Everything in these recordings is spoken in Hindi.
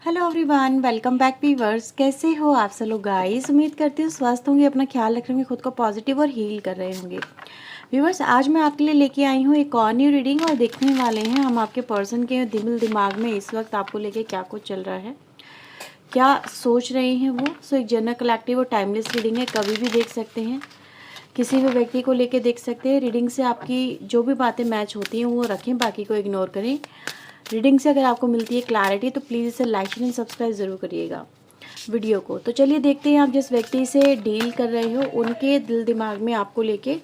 Hello everyone, welcome back viewers. कैसे हो आप सब लोग गाइस? उम्मीद करती हूँ स्वस्थ होंगे, अपना ख्याल रख रहे होंगे, खुद को पॉजिटिव और हील कर रहे होंगे। व्यूअर्स, आज मैं आपके लिए लेके आई हूँ एक और न्यू रीडिंग और देखने वाले हैं हम आपके पर्सन के दिल दिमाग में इस वक्त आपको लेके क्या कुछ चल रहा है, क्या सोच रहे हैं वो। एक जनरल कलेक्टिव और टाइमलेस रीडिंग है, कभी भी देख सकते हैं, किसी भी व्यक्ति को लेके देख सकते हैं। रीडिंग से आपकी जो भी बातें मैच होती हैं वो रखें, बाकी को इग्नोर करें। रीडिंग से अगर आपको मिलती है क्लैरिटी तो प्लीज़ इसे लाइक एंड सब्सक्राइब ज़रूर करिएगा वीडियो को। तो चलिए देखते हैं आप जिस व्यक्ति से डील कर रहे हो उनके दिल दिमाग में आपको लेके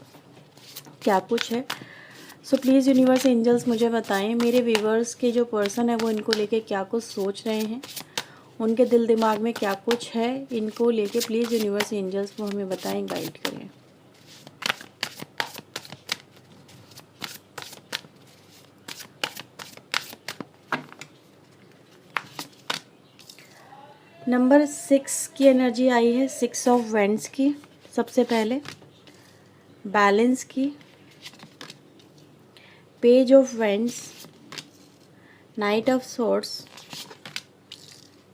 क्या कुछ है। प्लीज़ यूनिवर्स एंजल्स मुझे बताएं मेरे व्यूवर्स के जो पर्सन है वो इनको लेके क्या कुछ सोच रहे हैं, उनके दिल दिमाग में क्या कुछ है इनको लेके। प्लीज़ यूनिवर्स एंजल्स वो हमें बताएं, गाइड करें। नंबर 6 की एनर्जी आई है, 6 ऑफ वेंड्स की। सबसे पहले बैलेंस की, page of vends, night of swords,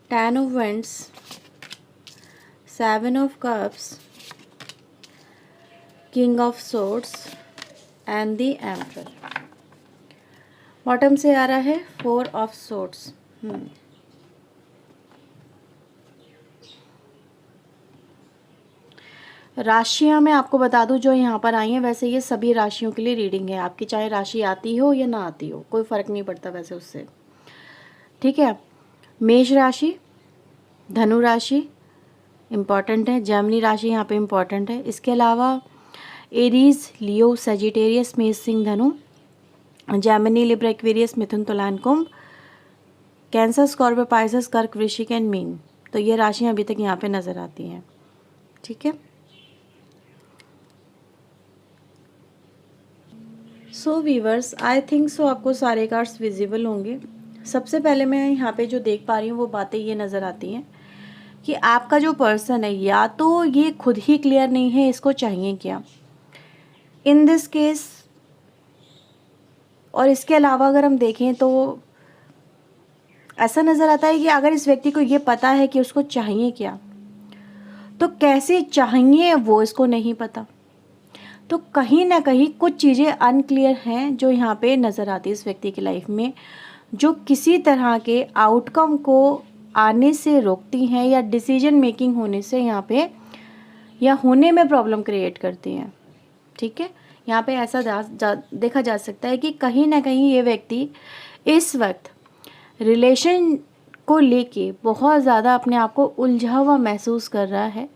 10 of vends, 7 of cups, king of swords and the emperor. Bottom से आ रहा है 4 ऑफ सोर्ड्स। राशियां मैं आपको बता दूं जो यहाँ पर आई हैं, वैसे ये सभी राशियों के लिए रीडिंग है आपकी, चाहे राशि आती हो या ना आती हो, कोई फ़र्क नहीं पड़ता वैसे उससे, ठीक है। मेष राशि, धनु राशि इम्पॉर्टेंट है, जेमिनी राशि यहाँ पे इम्पॉर्टेंट है। इसके अलावा एरीज, लियो, सेजिटेरियस, मेष, सिंह, धनु, जेमिनी, लिब्रा, एक्वेरियस, मिथुन, तुला and Kumbh, cancer, Scorpio, Pisces, कर्क, वृश्चिक एंड मीन। तो ये राशियाँ अभी तक यहाँ पे नज़र आती हैं, ठीक है। वीवर्स, आई थिंक सो आपको सारे कार्ड्स विजिबल होंगे। सबसे पहले मैं यहाँ पे जो देख पा रही हूँ वो बातें ये नज़र आती हैं कि आपका जो पर्सन है या तो ये खुद ही क्लियर नहीं है इसको चाहिए क्या इन दिस केस, और इसके अलावा अगर हम देखें तो ऐसा नज़र आता है कि अगर इस व्यक्ति को ये पता है कि उसको चाहिए क्या तो कैसे चाहिए वो इसको नहीं पता। तो कहीं ना कहीं कुछ चीज़ें अनक्लियर हैं जो यहाँ पे नज़र आती है इस व्यक्ति की लाइफ में, जो किसी तरह के आउटकम को आने से रोकती हैं या डिसीजन मेकिंग होने से यहाँ पे या होने में प्रॉब्लम क्रिएट करती हैं, ठीक है। यहाँ पे ऐसा देखा जा सकता है कि कहीं ना कहीं ये व्यक्ति इस वक्त रिलेशन को लेके बहुत ज़्यादा अपने आप को उलझा हुआ महसूस कर रहा है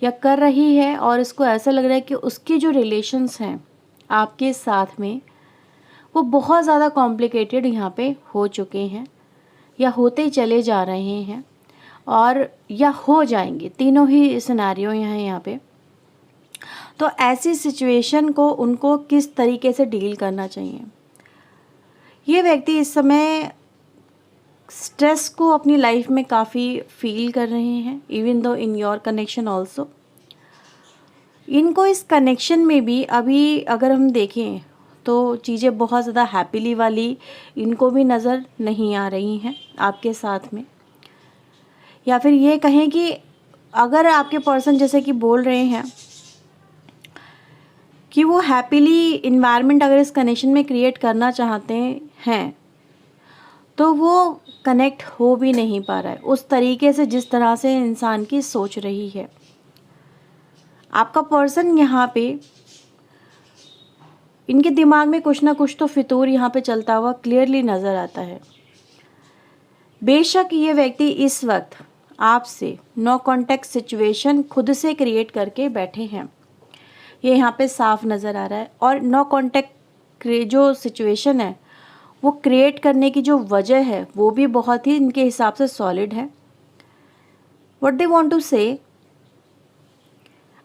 या कर रही है, और इसको ऐसा लग रहा है कि उसके जो रिलेशंस हैं आपके साथ में वो बहुत ज़्यादा कॉम्प्लिकेटेड यहाँ पे हो चुके हैं या होते चले जा रहे हैं और या हो जाएंगे, तीनों ही सिनेरियो यहाँ पे। तो ऐसी सिचुएशन को उनको किस तरीके से डील करना चाहिए। ये व्यक्ति इस समय स्ट्रेस को अपनी लाइफ में काफ़ी फील कर रहे हैं, even though in your connection also. इनको इस कनेक्शन में भी अभी अगर हम देखें तो चीज़ें बहुत ज़्यादा हैप्पीली वाली इनको भी नज़र नहीं आ रही हैं आपके साथ में, या फिर ये कहें कि अगर आपके पर्सन जैसे कि बोल रहे हैं कि वो हैप्पीली इन्वायरमेंट अगर इस कनेक्शन में क्रिएट करना चाहते हैं तो वो कनेक्ट हो भी नहीं पा रहा है उस तरीके से जिस तरह से इंसान की सोच रही है। आपका पर्सन यहाँ पे इनके दिमाग में कुछ ना कुछ तो फितूर यहाँ पे चलता हुआ क्लियरली नज़र आता है। बेशक ये व्यक्ति इस वक्त आपसे नो कॉन्टेक्ट सिचुएशन खुद से क्रिएट करके बैठे हैं, ये यहाँ पे साफ नज़र आ रहा है। और नो कॉन्टेक्ट जो सिचुएशन है वो क्रिएट करने की जो वजह है वो भी बहुत ही इनके हिसाब से सॉलिड है। व्हाट दे वांट टू से,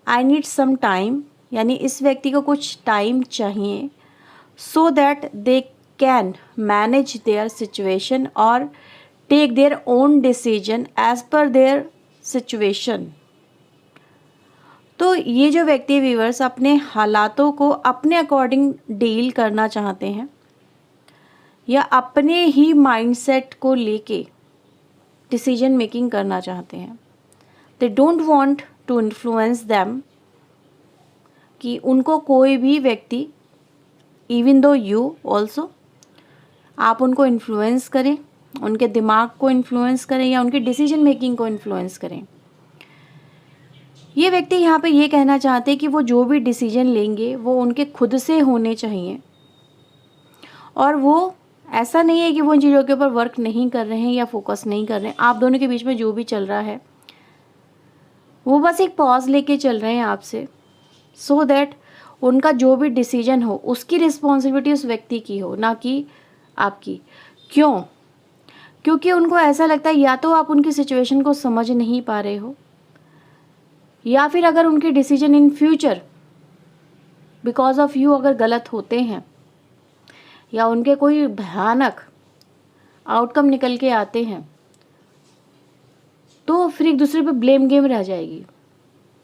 आई नीड सम टाइम, यानी इस व्यक्ति को कुछ टाइम चाहिए so that they can manage their situation और take their own decision as per their situation. तो ये जो व्यक्ति व्यूअर्स अपने हालातों को अपने अकॉर्डिंग डील करना चाहते हैं या अपने ही माइंडसेट को लेके डिसीजन मेकिंग करना चाहते हैं। They don't want to influence them, कि उनको कोई भी व्यक्ति, इवन दो यू ऑल्सो, आप उनको इन्फ्लुएंस करें, उनके दिमाग को इन्फ्लुएंस करें या उनकी डिसीजन मेकिंग को इन्फ्लुएंस करें। ये व्यक्ति यहाँ पे ये कहना चाहते हैं कि वो जो भी डिसीजन लेंगे वो उनके खुद से होने चाहिए, और वो ऐसा नहीं है कि वो इन चीज़ों के ऊपर वर्क नहीं कर रहे हैं या फोकस नहीं कर रहे हैं। आप दोनों के बीच में जो भी चल रहा है वो बस एक पॉज लेके चल रहे हैं आपसे, सो दैट उनका जो भी डिसीजन हो उसकी रिस्पॉन्सिबिलिटी उस व्यक्ति की हो, ना कि आपकी। क्यों? क्योंकि उनको ऐसा लगता है या तो आप उनकी सिचुएशन को समझ नहीं पा रहे हो, या फिर अगर उनके decision in future because of you अगर गलत होते हैं या उनके कोई भयानक आउटकम निकल के आते हैं, तो फिर एक दूसरे पे ब्लेम गेम रह जाएगी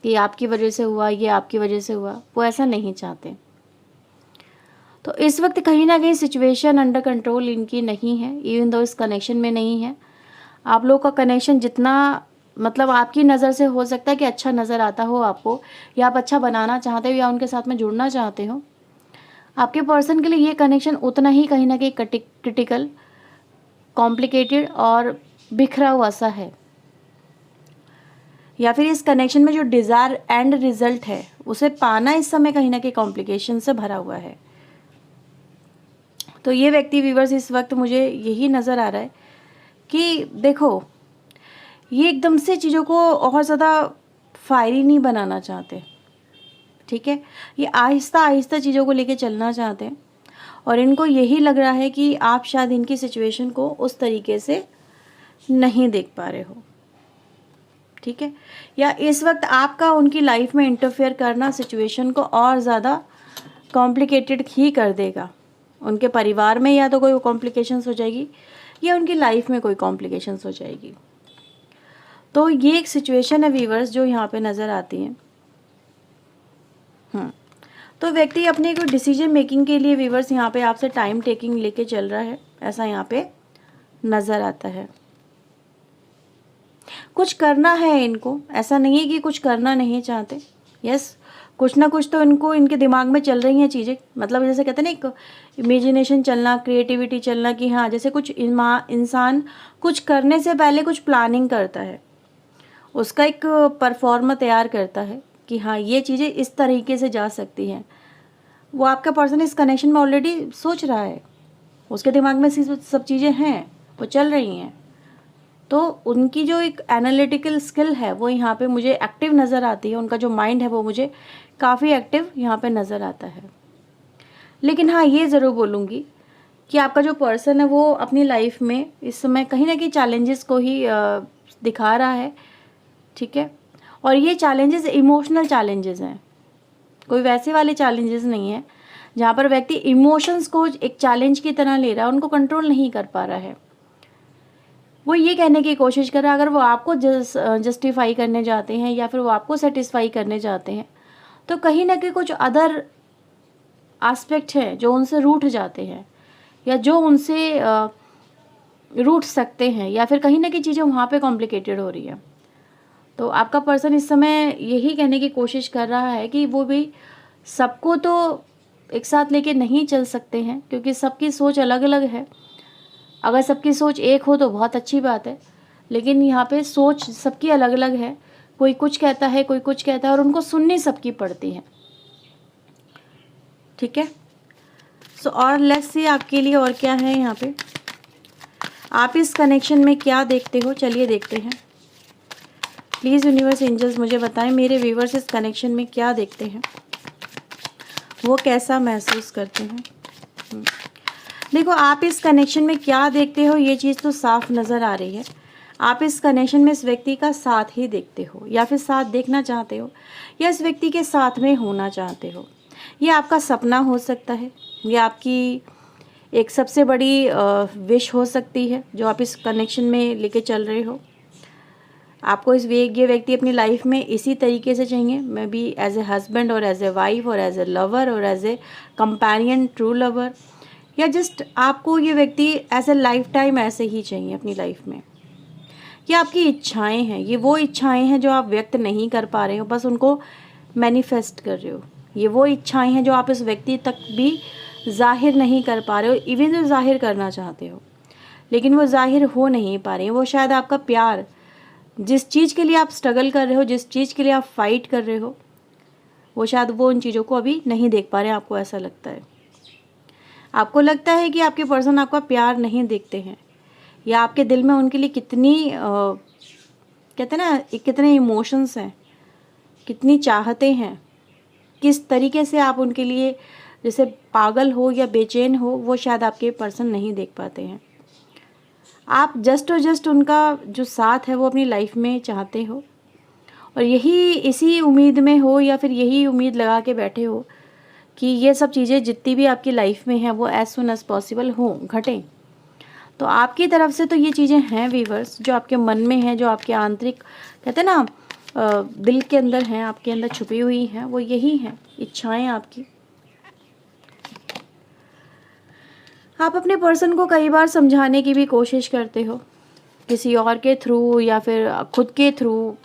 कि आपकी वजह से हुआ, ये आपकी वजह से हुआ। वो ऐसा नहीं चाहते। तो इस वक्त कहीं ना कहीं सिचुएशन अंडर कंट्रोल इनकी नहीं है, इवन दो इस कनेक्शन में नहीं है। आप लोग का कनेक्शन जितना मतलब आपकी नज़र से हो सकता है कि अच्छा नज़र आता हो आपको, या आप अच्छा बनाना चाहते हो या उनके साथ में जुड़ना चाहते हो, आपके पर्सन के लिए ये कनेक्शन उतना ही कहीं ना कहीं क्रिटिकल, कॉम्प्लिकेटेड और बिखरा हुआ सा है। या फिर इस कनेक्शन में जो डिज़ायर एंड रिजल्ट है उसे पाना इस समय कहीं ना कहीं कॉम्प्लिकेशन से भरा हुआ है। तो ये व्यक्ति व्यूअर्स इस वक्त मुझे यही नज़र आ रहा है कि देखो, ये एकदम से चीज़ों को और ज़्यादा फायरी नहीं बनाना चाहते, ठीक है। ये आहिस्ता आहिस्ता चीज़ों को लेके चलना चाहते हैं, और इनको यही लग रहा है कि आप शायद इनकी सिचुएशन को उस तरीके से नहीं देख पा रहे हो, ठीक है। या इस वक्त आपका उनकी लाइफ में इंटरफेयर करना सिचुएशन को और ज़्यादा कॉम्प्लिकेटेड ही कर देगा। उनके परिवार में या तो कोई कॉम्प्लिकेशंस हो जाएगी या उनकी लाइफ में कोई कॉम्प्लिकेशंस हो जाएगी। तो ये एक सिचुएशन है व्यूअर्स जो यहाँ पे नज़र आती है। तो व्यक्ति अपने को डिसीजन मेकिंग के लिए व्यूअर्स यहाँ पे आपसे टाइम टेकिंग लेके चल रहा है, ऐसा यहाँ पे नज़र आता है। कुछ करना है इनको, ऐसा नहीं है कि कुछ करना नहीं चाहते। यस, कुछ ना कुछ तो इनको इनके दिमाग में चल रही हैं चीज़ें, मतलब जैसे कहते हैं ना, एक इमेजिनेशन चलना, क्रिएटिविटी चलना, कि हाँ जैसे कुछ इंसान कुछ करने से पहले कुछ प्लानिंग करता है, उसका एक परफॉर्मा तैयार करता है कि हाँ ये चीज़ें इस तरीके से जा सकती हैं। वो आपका पर्सन इस कनेक्शन में ऑलरेडी सोच रहा है, उसके दिमाग में सब चीज़ें हैं, वो चल रही हैं। तो उनकी जो एक एनालिटिकल स्किल है वो यहाँ पे मुझे एक्टिव नज़र आती है। उनका जो माइंड है वो मुझे काफ़ी एक्टिव यहाँ पे नज़र आता है। लेकिन हाँ, ये ज़रूर बोलूँगी कि आपका जो पर्सन है वो अपनी लाइफ में इस समय कहीं ना कहीं चैलेंजेस को ही दिखा रहा है, ठीक है। और ये चैलेंजेस इमोशनल चैलेंजेस हैं, कोई वैसे वाले चैलेंजेस नहीं है जहाँ पर व्यक्ति इमोशंस को एक चैलेंज की तरह ले रहा है, उनको कंट्रोल नहीं कर पा रहा है। वो ये कहने की कोशिश कर रहा है, अगर वो आपको जस्टिफाई करने जाते हैं या फिर वो आपको सेटिस्फाई करने जाते हैं, तो कहीं ना कहीं कुछ अदर एस्पेक्ट है जो उनसे रूठ जाते हैं या जो उनसे रूठ सकते हैं, या फिर कहीं ना कहीं चीज़ें वहाँ पे कॉम्प्लिकेटेड हो रही है। तो आपका पर्सन इस समय यही कहने की कोशिश कर रहा है कि वो भी सबको तो एक साथ लेके नहीं चल सकते हैं, क्योंकि सबकी सोच अलग अलग है। अगर सबकी सोच एक हो तो बहुत अच्छी बात है, लेकिन यहाँ पे सोच सबकी अलग अलग है। कोई कुछ कहता है, कोई कुछ कहता है, और उनको सुननी सबकी पड़ती है, ठीक है। सो और लेट्स सी आपके लिए और क्या है यहाँ पे, आप इस कनेक्शन में क्या देखते हो, चलिए देखते हैं। प्लीज़ यूनिवर्स एंजल्स मुझे बताएं मेरे व्यूवर्स इस कनेक्शन में क्या देखते हैं, वो कैसा महसूस करते हैं। देखो, आप इस कनेक्शन में क्या देखते हो ये चीज़ तो साफ नज़र आ रही है। आप इस कनेक्शन में इस व्यक्ति का साथ ही देखते हो, या फिर साथ देखना चाहते हो, या इस व्यक्ति के साथ में होना चाहते हो। ये आपका सपना हो सकता है, ये आपकी एक सबसे बड़ी विश हो सकती है जो आप इस कनेक्शन में लेके चल रहे हो। आपको ये व्यक्ति अपनी लाइफ में इसी तरीके से चाहिए, maybe as a husband और एज ए वाइफ और एज ए लवर और as a companion, true lover, या जस्ट आपको ये व्यक्ति एज ए लाइफ टाइम ऐसे ही चाहिए अपनी लाइफ में। ये आपकी इच्छाएं हैं, ये वो इच्छाएं हैं जो आप व्यक्त नहीं कर पा रहे हो, बस उनको मैनिफेस्ट कर रहे हो। ये वो इच्छाएं हैं जो आप इस व्यक्ति तक भी जाहिर नहीं कर पा रहे हो, इवन जो जाहिर करना चाहते हो लेकिन वो जाहिर हो नहीं पा रही है। वो शायद आपका प्यार, जिस चीज़ के लिए आप स्ट्रगल कर रहे हो, जिस चीज़ के लिए आप फाइट कर रहे हो, वो शायद वो उन चीज़ों को अभी नहीं देख पा रहे हैं। आपको ऐसा लगता है, आपको लगता है कि आपके पर्सन आपका प्यार नहीं देखते हैं, या आपके दिल में उनके लिए कितनी कहते हैं ना, कितने इमोशंस हैं, कितनी चाहते हैं, किस तरीके से आप उनके लिए जैसे पागल हो या बेचैन हो, वो शायद आपके पर्सन नहीं देख पाते हैं। आप जस्ट और जस्ट उनका जो साथ है वो अपनी लाइफ में चाहते हो, और यही इसी उम्मीद में हो, या फिर यही उम्मीद लगा के बैठे हो कि ये सब चीज़ें जितनी भी आपकी लाइफ में हैं वो एज सुन एज पॉसिबल हो, घटें। तो आपकी तरफ से तो ये चीज़ें हैं व्यूअर्स, जो आपके मन में हैं, जो आपके आंतरिक कहते हैं ना दिल के अंदर हैं, आपके अंदर छुपी हुई हैं, वो यही हैं इच्छाएं आपकी। आप अपने पर्सन को कई बार समझाने की भी कोशिश करते हो, किसी और के थ्रू या फिर खुद के थ्रू,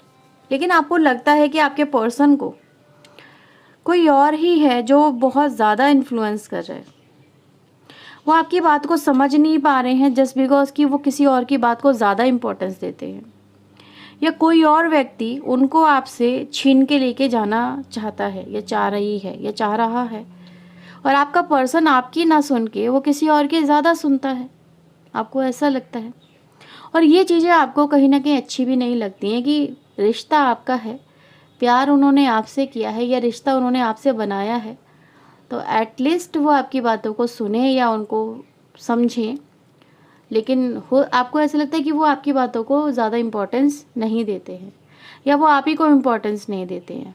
लेकिन आपको लगता है कि आपके पर्सन को कोई और ही है जो बहुत ज़्यादा इन्फ्लुएंस कर रहा है। वो आपकी बात को समझ नहीं पा रहे हैं जस्ट बिकॉज कि वो किसी और की बात को ज़्यादा इम्पोर्टेंस देते हैं, या कोई और व्यक्ति उनको आपसे छीन के लेके जाना चाहता है, या चाह रही है, या चाह रहा है, और आपका पर्सन आपकी ना सुन के वो किसी और की ज़्यादा सुनता है। आपको ऐसा लगता है, और ये चीज़ें आपको कहीं ना कहीं अच्छी भी नहीं लगती हैं कि रिश्ता आपका है, प्यार उन्होंने आपसे किया है, या रिश्ता उन्होंने आपसे बनाया है, तो एटलीस्ट वो आपकी बातों को सुने या उनको समझें। लेकिन आपको ऐसा लगता है कि वो आपकी बातों को ज़्यादा इम्पोर्टेंस नहीं देते हैं, या वो आप ही को इम्पोर्टेंस नहीं देते हैं।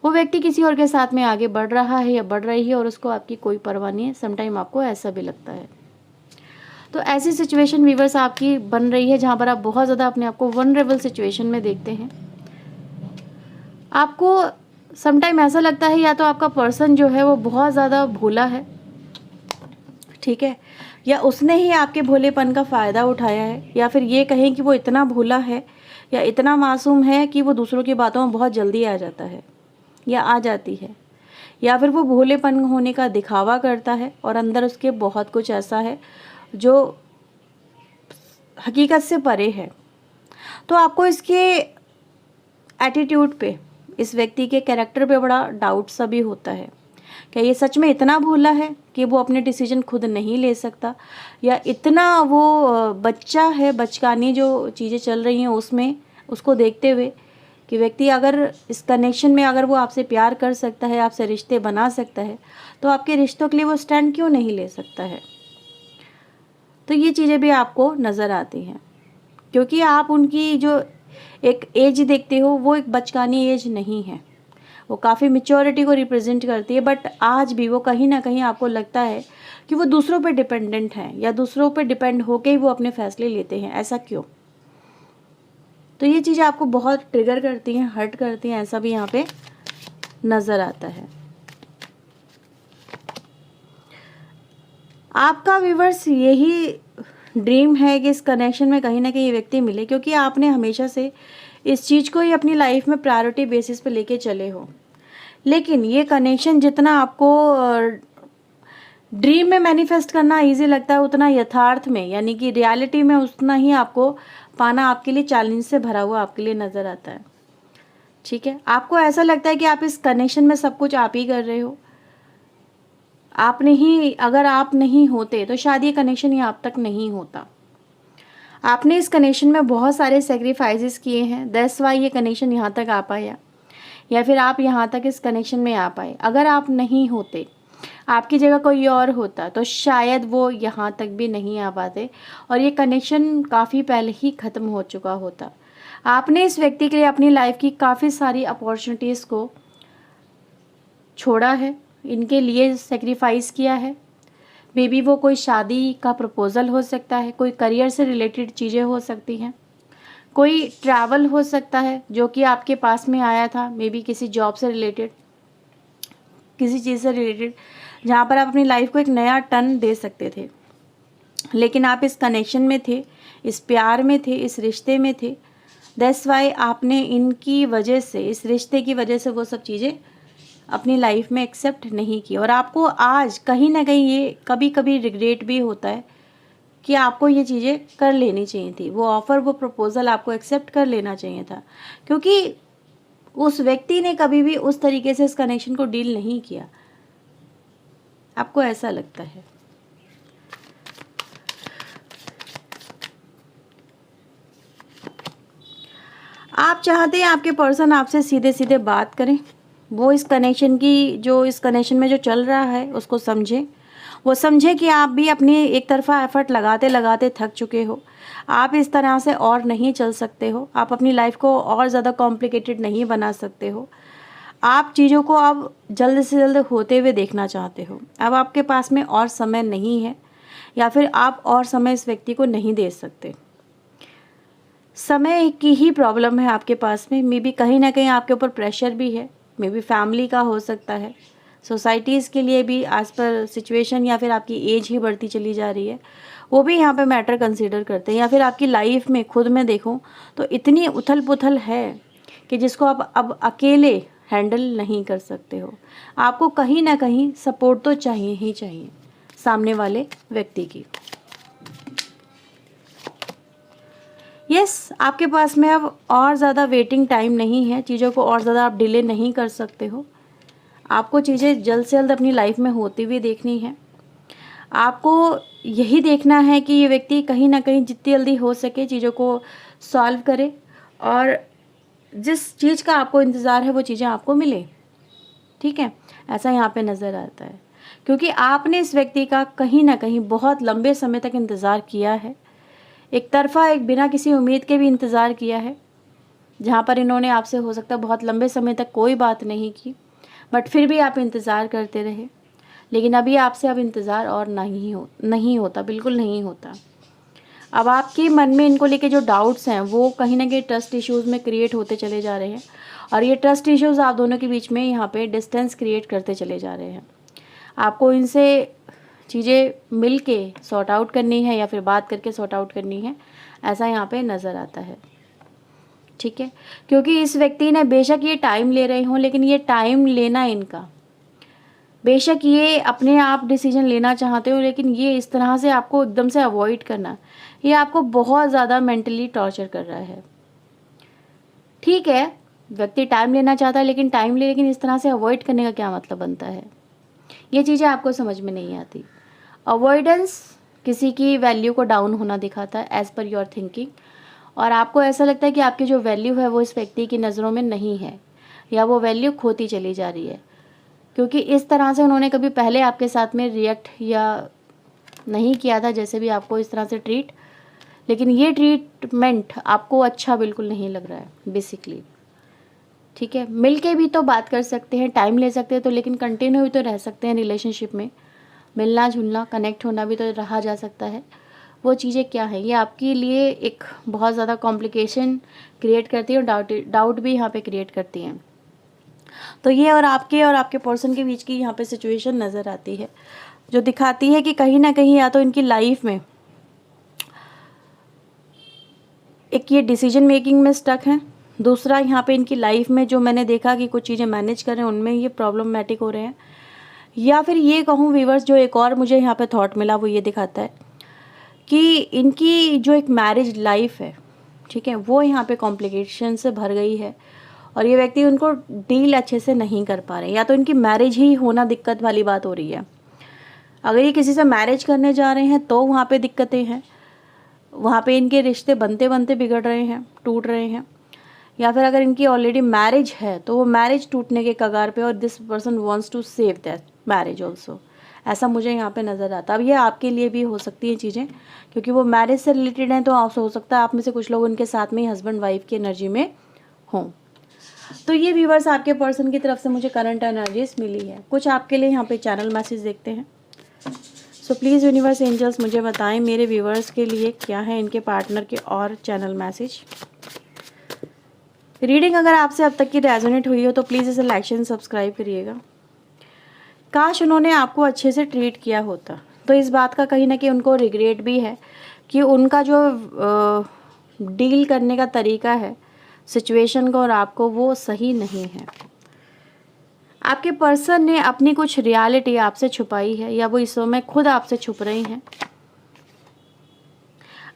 वो व्यक्ति किसी और के साथ में आगे बढ़ रहा है या बढ़ रही है और उसको आपकी कोई परवाह नहीं है। समटाइम आपको ऐसा भी लगता है। तो ऐसी सिचुएशन व्यूअर्स आपकी बन रही है जहाँ पर आप बहुत ज़्यादा अपने आप को वनरेबल सिचुएशन में देखते हैं। आपको समटाइम ऐसा लगता है या तो आपका पर्सन जो है वो बहुत ज़्यादा भोला है, ठीक है, या उसने ही आपके भोलेपन का फ़ायदा उठाया है, या फिर ये कहें कि वो इतना भोला है या इतना मासूम है कि वो दूसरों की बातों में बहुत जल्दी आ जाता है या आ जाती है, या फिर वो भोलेपन होने का दिखावा करता है और अंदर उसके बहुत कुछ ऐसा है जो हकीकत से परे है। तो आपको इसके एटीट्यूड पे, इस व्यक्ति के कैरेक्टर पे बड़ा डाउट सा भी होता है। क्या ये सच में इतना भोला है कि वो अपने डिसीजन खुद नहीं ले सकता, या इतना वो बच्चा है, बचकानी जो चीज़ें चल रही हैं उसमें उसको देखते हुए कि व्यक्ति अगर इस कनेक्शन में अगर वो आपसे प्यार कर सकता है, आपसे रिश्ते बना सकता है, तो आपके रिश्तों के लिए वो स्टैंड क्यों नहीं ले सकता है। तो ये चीज़ें भी आपको नज़र आती हैं, क्योंकि आप उनकी जो एक एज देखते हो वो एक बचकानी एज नहीं है, वो काफ़ी मैच्योरिटी को रिप्रेजेंट करती है। बट आज भी वो कहीं ना कहीं आपको लगता है कि वो दूसरों पे डिपेंडेंट हैं, या दूसरों पे डिपेंड होके ही वो अपने फैसले लेते हैं। ऐसा क्यों? तो ये चीज़ें आपको बहुत ट्रिगर करती हैं, हर्ट करती हैं, ऐसा भी यहाँ पे नज़र आता है। आपका व्यूअर्स यही ड्रीम है कि इस कनेक्शन में कहीं ना कहीं ये व्यक्ति मिले, क्योंकि आपने हमेशा से इस चीज़ को ही अपनी लाइफ में प्रायोरिटी बेसिस पे लेके चले हो। लेकिन ये कनेक्शन जितना आपको ड्रीम में मैनिफेस्ट करना इजी लगता है, उतना यथार्थ में यानी कि रियलिटी में उतना ही आपको पाना आपके लिए चैलेंज से भरा हुआ आपके लिए नज़र आता है। ठीक है, आपको ऐसा लगता है कि आप इस कनेक्शन में सब कुछ आप ही कर रहे हो, आपने ही, अगर आप नहीं होते तो शायद ये कनेक्शन यहाँ तक नहीं होता। आपने इस कनेक्शन में बहुत सारे सेक्रीफाइसेस किए हैं, दैट्स वाई ये कनेक्शन यहाँ तक आ पाया, या फिर आप यहाँ तक इस कनेक्शन में आ पाए। अगर आप नहीं होते, आपकी जगह कोई और होता, तो शायद वो यहाँ तक भी नहीं आ पाते और ये कनेक्शन काफ़ी पहले ही ख़त्म हो चुका होता। आपने इस व्यक्ति के लिए अपनी लाइफ की काफ़ी सारी अपॉर्चुनिटीज़ को छोड़ा है, इनके लिए सेक्रीफाइस किया है। मे बी वो कोई शादी का प्रपोज़ल हो सकता है, कोई करियर से रिलेटेड चीज़ें हो सकती हैं, कोई ट्रैवल हो सकता है जो कि आपके पास में आया था, मे बी किसी जॉब से रिलेटेड, किसी चीज़ से रिलेटेड, जहाँ पर आप अपनी लाइफ को एक नया टर्न दे सकते थे। लेकिन आप इस कनेक्शन में थे, इस प्यार में थे, इस रिश्ते में थे। दैट्स वाई आपने इनकी वजह से, इस रिश्ते की वजह से वो सब चीज़ें अपनी लाइफ में एक्सेप्ट नहीं की। और आपको आज कहीं ना कहीं ये कभी कभी रिग्रेट भी होता है कि आपको ये चीज़ें कर लेनी चाहिए थी, वो ऑफ़र, वो प्रपोज़ल आपको एक्सेप्ट कर लेना चाहिए था, क्योंकि उस व्यक्ति ने कभी भी उस तरीके से इस कनेक्शन को डील नहीं किया। आपको ऐसा लगता है। आप चाहते हैं आपके पर्सन आपसे सीधे सीधे बात करें, वो इस कनेक्शन की, जो इस कनेक्शन में जो चल रहा है उसको समझें, वो समझे कि आप भी अपनी एक तरफा एफर्ट लगाते लगाते थक चुके हो, आप इस तरह से और नहीं चल सकते हो, आप अपनी लाइफ को और ज़्यादा कॉम्प्लिकेटेड नहीं बना सकते हो, आप चीज़ों को अब जल्द से जल्द होते हुए देखना चाहते हो, अब आपके पास में और समय नहीं है, या फिर आप और समय इस व्यक्ति को नहीं दे सकते। समय की ही प्रॉब्लम है आपके पास में। मे बी कहीं ना कहीं आपके ऊपर प्रेशर भी है, मे बी फैमिली का हो सकता है, सोसाइटीज़ के लिए भी एज़ पर सिचुएशन, या फिर आपकी एज ही बढ़ती चली जा रही है, वो भी यहाँ पे मैटर कंसीडर करते हैं। या फिर आपकी लाइफ में खुद में देखो तो इतनी उथल पुथल है कि जिसको आप अब अकेले हैंडल नहीं कर सकते हो। आपको कहीं ना कहीं सपोर्ट तो चाहिए ही चाहिए सामने वाले व्यक्ति की। यस, आपके पास में अब और ज़्यादा वेटिंग टाइम नहीं है, चीज़ों को और ज़्यादा आप डिले नहीं कर सकते हो। आपको चीज़ें जल्द से जल्द अपनी लाइफ में होती हुई देखनी है। आपको यही देखना है कि ये व्यक्ति कहीं ना कहीं जितनी जल्दी हो सके चीज़ों को सॉल्व करे, और जिस चीज़ का आपको इंतज़ार है वो चीज़ें आपको मिले। ठीक है, ऐसा यहाँ पे नज़र आता है, क्योंकि आपने इस व्यक्ति का कहीं ना कहीं बहुत लंबे समय तक इंतज़ार किया है, एक तरफा, एक बिना किसी उम्मीद के भी इंतज़ार किया है, जहाँ पर इन्होंने आपसे हो सकता है बहुत लंबे समय तक कोई बात नहीं की, बट फिर भी आप इंतज़ार करते रहे। लेकिन अभी आपसे अब इंतज़ार और नहीं होता, बिल्कुल नहीं होता। अब आपके मन में इनको लेके जो डाउट्स हैं वो कहीं ना कहीं ट्रस्ट इश्यूज़ में क्रिएट होते चले जा रहे हैं, और ये ट्रस्ट इश्यूज़ आप दोनों के बीच में यहाँ पे डिस्टेंस क्रिएट करते चले जा रहे हैं। आपको इनसे चीज़ें मिल के सॉर्ट आउट करनी है, या फिर बात करके सॉर्ट आउट करनी है, ऐसा यहाँ पे नज़र आता है। ठीक है, क्योंकि इस व्यक्ति ने बेशक ये टाइम ले रहे हों, लेकिन ये टाइम लेना इनका, बेशक ये अपने आप डिसीजन लेना चाहते हो, लेकिन ये इस तरह से आपको एकदम से अवॉइड करना, ये आपको बहुत ज़्यादा मेंटली टॉर्चर कर रहा है। ठीक है, व्यक्ति टाइम लेना चाहता है, लेकिन टाइम ले, लेकिन इस तरह से अवॉइड करने का क्या मतलब बनता है? ये चीज़ें आपको समझ में नहीं आती। अवॉइडेंस किसी की वैल्यू को डाउन होना दिखाता है एज़ पर योर थिंकिंग, और आपको ऐसा लगता है कि आपकी जो वैल्यू है वो इस व्यक्ति की नज़रों में नहीं है, या वो वैल्यू खोती चली जा रही है, क्योंकि इस तरह से उन्होंने कभी पहले आपके साथ में रिएक्ट या नहीं किया था, जैसे भी आपको इस तरह से ट्रीट, लेकिन ये ट्रीटमेंट आपको अच्छा बिल्कुल नहीं लग रहा है बेसिकली। ठीक है, मिल के भी तो बात कर सकते हैं, टाइम ले सकते हैं तो, लेकिन कंटिन्यू भी तो रह सकते हैं रिलेशनशिप में, मिलना जुलना कनेक्ट होना भी तो रहा जा सकता है। वो चीज़ें क्या है, ये आपके लिए एक बहुत ज़्यादा कॉम्प्लिकेशन क्रिएट करती है, और डाउट भी यहाँ पे क्रिएट करती हैं। तो ये और आपके पर्सन के बीच की यहाँ पे सिचुएशन नज़र आती है, जो दिखाती है कि कहीं ना कहीं या तो इनकी लाइफ में एक ये डिसीजन मेकिंग में स्टक है, दूसरा यहाँ पे इनकी लाइफ में जो मैंने देखा कि कुछ चीज़ें मैनेज कर रहे हैं उनमें ये प्रॉब्लमेटिक हो रहे हैं, या फिर ये कहूँ व्यूअर्स, जो एक और मुझे यहाँ पे थॉट मिला वो ये दिखाता है कि इनकी जो एक मैरिज लाइफ है, ठीक है, वो यहाँ पे कॉम्प्लिकेशन से भर गई है, और ये व्यक्ति उनको डील अच्छे से नहीं कर पा रहे हैं, या तो इनकी मैरिज ही होना दिक्कत वाली बात हो रही है। अगर ये किसी से मैरिज करने जा रहे हैं तो वहाँ पे दिक्कतें हैं, वहाँ पे इनके रिश्ते बनते बनते बिगड़ रहे हैं, टूट रहे हैं, या फिर अगर इनकी ऑलरेडी मैरिज है तो वो मैरिज टूटने के कगार पे, और this person wants to save that marriage also, ऐसा मुझे यहाँ पे नज़र आता है। अब ये आपके लिए भी हो सकती हैं चीज़ें, क्योंकि वो मैरिज से रिलेटेड हैं, तो हो सकता है आप में से कुछ लोग उनके साथ में ही हस्बैंड वाइफ की एनर्जी में हों। तो ये व्यूवर्स आपके पर्सन की तरफ से मुझे करंट एनर्जीज मिली है। कुछ आपके लिए यहाँ पे चैनल मैसेज देखते हैं। सो प्लीज़ यूनिवर्स एंजल्स मुझे बताएं मेरे व्यूवर्स के लिए क्या है इनके पार्टनर के और चैनल मैसेज। रीडिंग अगर आपसे अब तक की रेजोनेट हुई हो तो प्लीज़ इसे लाइक एंड सब्सक्राइब करिएगा। काश उन्होंने आपको अच्छे से ट्रीट किया होता, तो इस बात का कहीं ना कहीं उनको रिग्रेट भी है कि उनका जो डील करने का तरीका है सिचुएशन को और आपको, वो सही नहीं है। आपके पर्सन ने अपनी कुछ रियलिटी आपसे छुपाई है या वो इस समय खुद आपसे छुप रही हैं।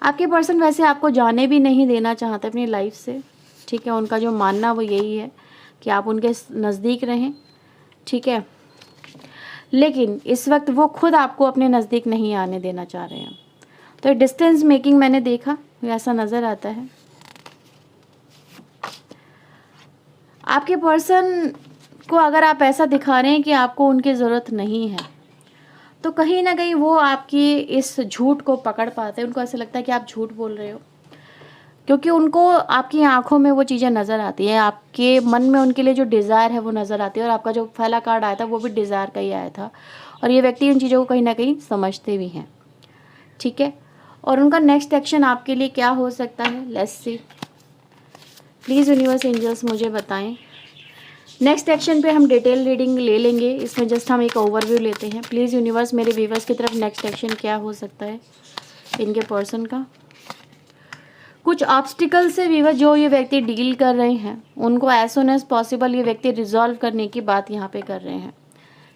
आपके पर्सन वैसे आपको जाने भी नहीं देना चाहते अपनी लाइफ से, ठीक है। उनका जो मानना वो यही है कि आप उनके नज़दीक रहें, ठीक है। लेकिन इस वक्त वो खुद आपको अपने नज़दीक नहीं आने देना चाह रहे हैं। तो डिस्टेंस मेकिंग मैंने देखा, ऐसा नज़र आता है। आपके पर्सन को अगर आप ऐसा दिखा रहे हैं कि आपको उनकी ज़रूरत नहीं है, तो कहीं ना कहीं वो आपकी इस झूठ को पकड़ पाते हैं। उनको ऐसा लगता है कि आप झूठ बोल रहे हो, क्योंकि उनको आपकी आंखों में वो चीज़ें नज़र आती हैं, आपके मन में उनके लिए जो डिज़ायर है वो नज़र आती है। और आपका जो पहला कार्ड आया था वो भी डिज़ायर का ही आया था, और ये व्यक्ति उन चीज़ों को कहीं ना कहीं समझते भी हैं, ठीक है। और उनका नेक्स्ट एक्शन आपके लिए क्या हो सकता है, let's see. Please universe angels मुझे बताएं। नेक्स्ट एक्शन पे हम डिटेल रीडिंग ले लेंगे, इसमें जस्ट हम एक ओवरव्यू लेते हैं। प्लीज़ यूनिवर्स मेरे व्यूवर्स की तरफ नेक्स्ट एक्शन क्या हो सकता है इनके पर्सन का। कुछ ऑब्स्टिकल से व्यूवर जो ये व्यक्ति डील कर रहे हैं, उनको एज सुन एज पॉसिबल ये व्यक्ति रिजॉल्व करने की बात यहाँ पे कर रहे हैं,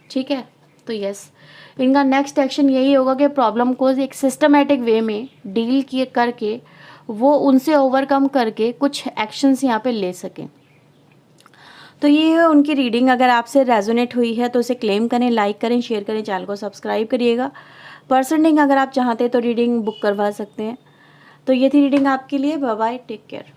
ठीक है। तो यस, इनका नेक्स्ट एक्शन यही होगा कि प्रॉब्लम को एक सिस्टमेटिक वे में डील किए करके वो उनसे ओवरकम करके कुछ एक्शंस यहाँ पे ले सकें। तो ये है उनकी रीडिंग। अगर आपसे रेजोनेट हुई है तो उसे क्लेम करें, लाइक करें, शेयर करें, चैनल को सब्सक्राइब करिएगा। पर्सनलिंग अगर आप चाहते हैं तो रीडिंग बुक करवा सकते हैं। तो ये थी रीडिंग आपके लिए। Bye bye, take care.